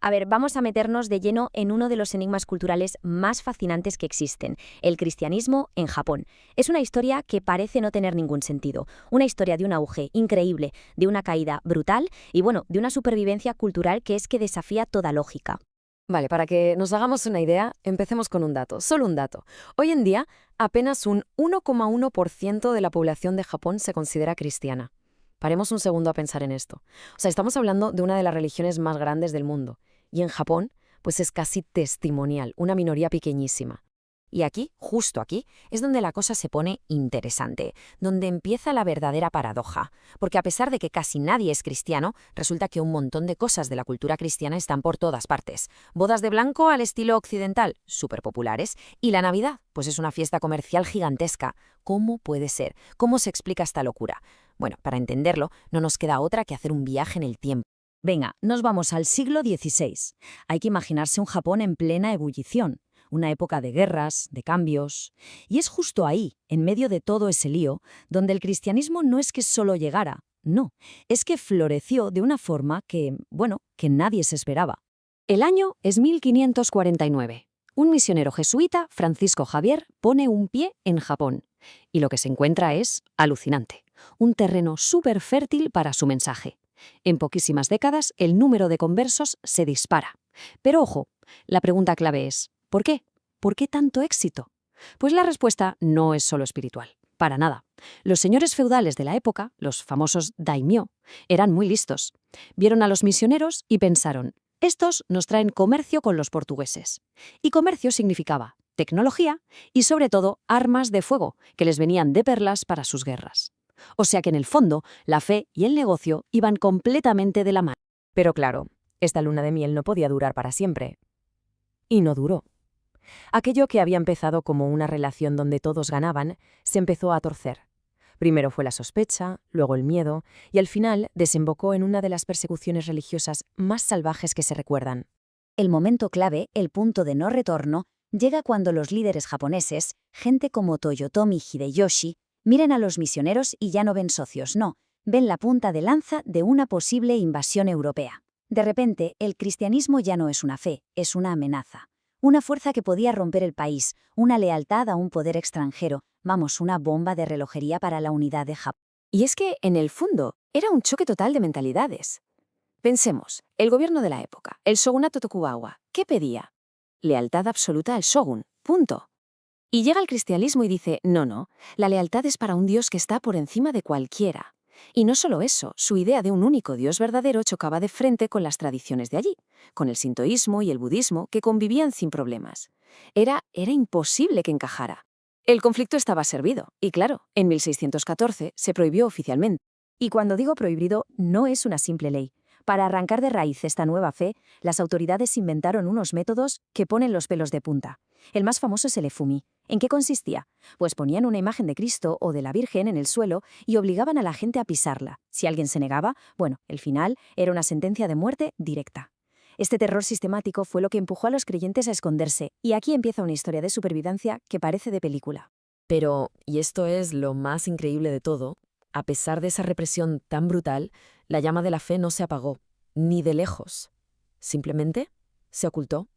A ver, vamos a meternos de lleno en uno de los enigmas culturales más fascinantes que existen, el cristianismo en Japón. Es una historia que parece no tener ningún sentido, una historia de un auge increíble, de una caída brutal y bueno, de una supervivencia cultural que es que desafía toda lógica. Vale, para que nos hagamos una idea, empecemos con un dato, solo un dato. Hoy en día, apenas un 1,1% de la población de Japón se considera cristiana. Paremos un segundo a pensar en esto. O sea, estamos hablando de una de las religiones más grandes del mundo. Y en Japón, pues es casi testimonial, una minoría pequeñísima. Y aquí, justo aquí, es donde la cosa se pone interesante, donde empieza la verdadera paradoja, porque a pesar de que casi nadie es cristiano, resulta que un montón de cosas de la cultura cristiana están por todas partes. Bodas de blanco al estilo occidental, súper populares, y la Navidad, pues es una fiesta comercial gigantesca. ¿Cómo puede ser? ¿Cómo se explica esta locura? Bueno, para entenderlo, no nos queda otra que hacer un viaje en el tiempo. Venga, nos vamos al siglo XVI. Hay que imaginarse un Japón en plena ebullición, una época de guerras, de cambios. Y es justo ahí, en medio de todo ese lío, donde el cristianismo no es que solo llegara, no, es que floreció de una forma que, bueno, que nadie se esperaba. El año es 1549. Un misionero jesuita, Francisco Javier, pone un pie en Japón. Y lo que se encuentra es alucinante. Un terreno súper fértil para su mensaje. En poquísimas décadas, el número de conversos se dispara. Pero ojo, la pregunta clave es, ¿por qué? ¿Por qué tanto éxito? Pues la respuesta no es solo espiritual, para nada. Los señores feudales de la época, los famosos daimyo, eran muy listos. Vieron a los misioneros y pensaron, estos nos traen comercio con los portugueses. Y comercio significaba tecnología y, sobre todo, armas de fuego que les venían de perlas para sus guerras. O sea que, en el fondo, la fe y el negocio iban completamente de la mano. Pero claro, esta luna de miel no podía durar para siempre. Y no duró. Aquello que había empezado como una relación donde todos ganaban, se empezó a torcer. Primero fue la sospecha, luego el miedo, y al final desembocó en una de las persecuciones religiosas más salvajes que se recuerdan. El momento clave, el punto de no retorno, llega cuando los líderes japoneses, gente como Toyotomi Hideyoshi, miren a los misioneros y ya no ven socios, no, ven la punta de lanza de una posible invasión europea. De repente, el cristianismo ya no es una fe, es una amenaza. Una fuerza que podía romper el país, una lealtad a un poder extranjero, vamos, una bomba de relojería para la unidad de Japón. Y es que, en el fondo, era un choque total de mentalidades. Pensemos, el gobierno de la época, el shogunato Tokugawa, ¿qué pedía? Lealtad absoluta al shogun, punto. Y llega el cristianismo y dice, no, la lealtad es para un Dios que está por encima de cualquiera. Y no solo eso, su idea de un único Dios verdadero chocaba de frente con las tradiciones de allí, con el sintoísmo y el budismo que convivían sin problemas. Era imposible que encajara. El conflicto estaba servido, y claro, en 1614 se prohibió oficialmente. Y cuando digo prohibido, no es una simple ley. Para arrancar de raíz esta nueva fe, las autoridades inventaron unos métodos que ponen los pelos de punta. El más famoso es el efumi. ¿En qué consistía? Pues ponían una imagen de Cristo o de la Virgen en el suelo y obligaban a la gente a pisarla. Si alguien se negaba, bueno, el final era una sentencia de muerte directa. Este terror sistemático fue lo que empujó a los creyentes a esconderse, y aquí empieza una historia de supervivencia que parece de película. Pero, y esto es lo más increíble de todo, a pesar de esa represión tan brutal, la llama de la fe no se apagó, ni de lejos. Simplemente se ocultó,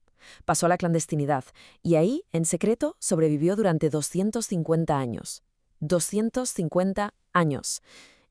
pasó a la clandestinidad, y ahí, en secreto, sobrevivió durante 250 años. 250 años.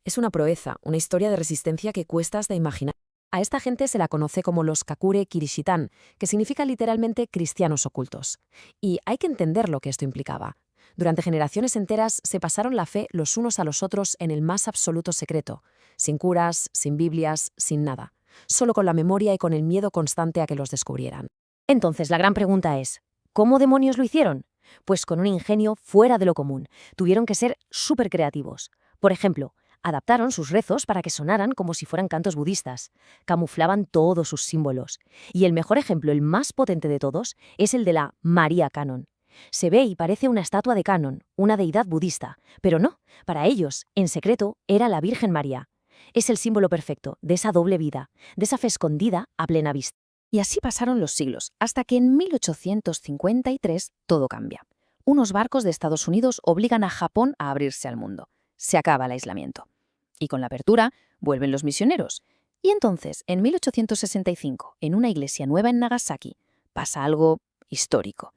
Es una proeza, una historia de resistencia que cuesta hasta imaginar. A esta gente se la conoce como los Kakure Kirishitan, que significa literalmente cristianos ocultos. Y hay que entender lo que esto implicaba. Durante generaciones enteras se pasaron la fe los unos a los otros en el más absoluto secreto, sin curas, sin Biblias, sin nada, solo con la memoria y con el miedo constante a que los descubrieran. Entonces, la gran pregunta es, ¿cómo demonios lo hicieron? Pues con un ingenio fuera de lo común. Tuvieron que ser súper creativos. Por ejemplo, adaptaron sus rezos para que sonaran como si fueran cantos budistas. Camuflaban todos sus símbolos. Y el mejor ejemplo, el más potente de todos, es el de la María Canon. Se ve y parece una estatua de Canon, una deidad budista, pero no, para ellos, en secreto, era la Virgen María. Es el símbolo perfecto de esa doble vida, de esa fe escondida a plena vista. Y así pasaron los siglos, hasta que en 1853 todo cambia. Unos barcos de Estados Unidos obligan a Japón a abrirse al mundo. Se acaba el aislamiento. Y con la apertura, vuelven los misioneros. Y entonces, en 1865, en una iglesia nueva en Nagasaki, pasa algo histórico.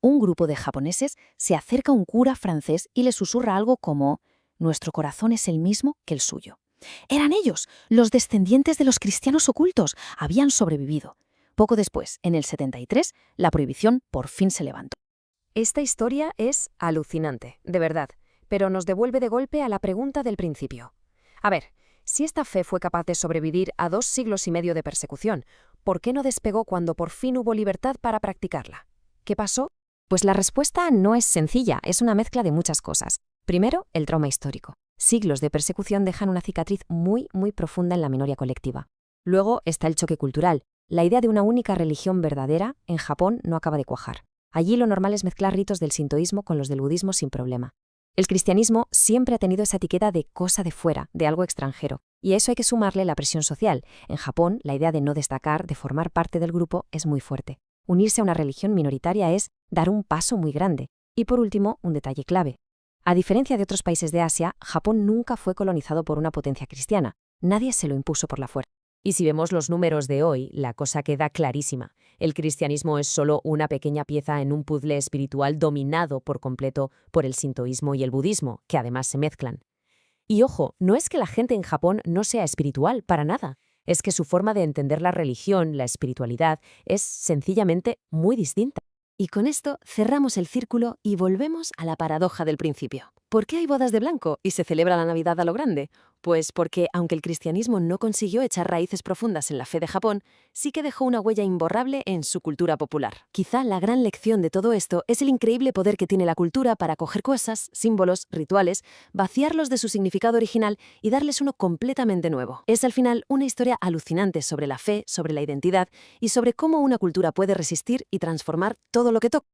Un grupo de japoneses se acerca a un cura francés y le susurra algo como «Nuestro corazón es el mismo que el suyo». Eran ellos, los descendientes de los cristianos ocultos, habían sobrevivido. Poco después, en el 73, la prohibición por fin se levantó. Esta historia es alucinante, de verdad, pero nos devuelve de golpe a la pregunta del principio. A ver, si esta fe fue capaz de sobrevivir a 2 siglos y medio de persecución, ¿por qué no despegó cuando por fin hubo libertad para practicarla? ¿Qué pasó? Pues la respuesta no es sencilla, es una mezcla de muchas cosas. Primero, el trauma histórico. Siglos de persecución dejan una cicatriz muy profunda en la memoria colectiva. Luego está el choque cultural. La idea de una única religión verdadera en Japón no acaba de cuajar. Allí lo normal es mezclar ritos del sintoísmo con los del budismo sin problema. El cristianismo siempre ha tenido esa etiqueta de cosa de fuera, de algo extranjero. Y a eso hay que sumarle la presión social. En Japón, la idea de no destacar, de formar parte del grupo, es muy fuerte. Unirse a una religión minoritaria es dar un paso muy grande. Y por último, un detalle clave. A diferencia de otros países de Asia, Japón nunca fue colonizado por una potencia cristiana. Nadie se lo impuso por la fuerza. Y si vemos los números de hoy, la cosa queda clarísima. El cristianismo es solo una pequeña pieza en un puzzle espiritual dominado por completo por el sintoísmo y el budismo, que además se mezclan. Y ojo, no es que la gente en Japón no sea espiritual, para nada. Es que su forma de entender la religión, la espiritualidad, es sencillamente muy distinta. Y con esto cerramos el círculo y volvemos a la paradoja del principio. ¿Por qué hay bodas de blanco y se celebra la Navidad a lo grande? Pues porque, aunque el cristianismo no consiguió echar raíces profundas en la fe de Japón, sí que dejó una huella imborrable en su cultura popular. Quizá la gran lección de todo esto es el increíble poder que tiene la cultura para coger cosas, símbolos, rituales, vaciarlos de su significado original y darles uno completamente nuevo. Es al final una historia alucinante sobre la fe, sobre la identidad y sobre cómo una cultura puede resistir y transformar todo lo que toca.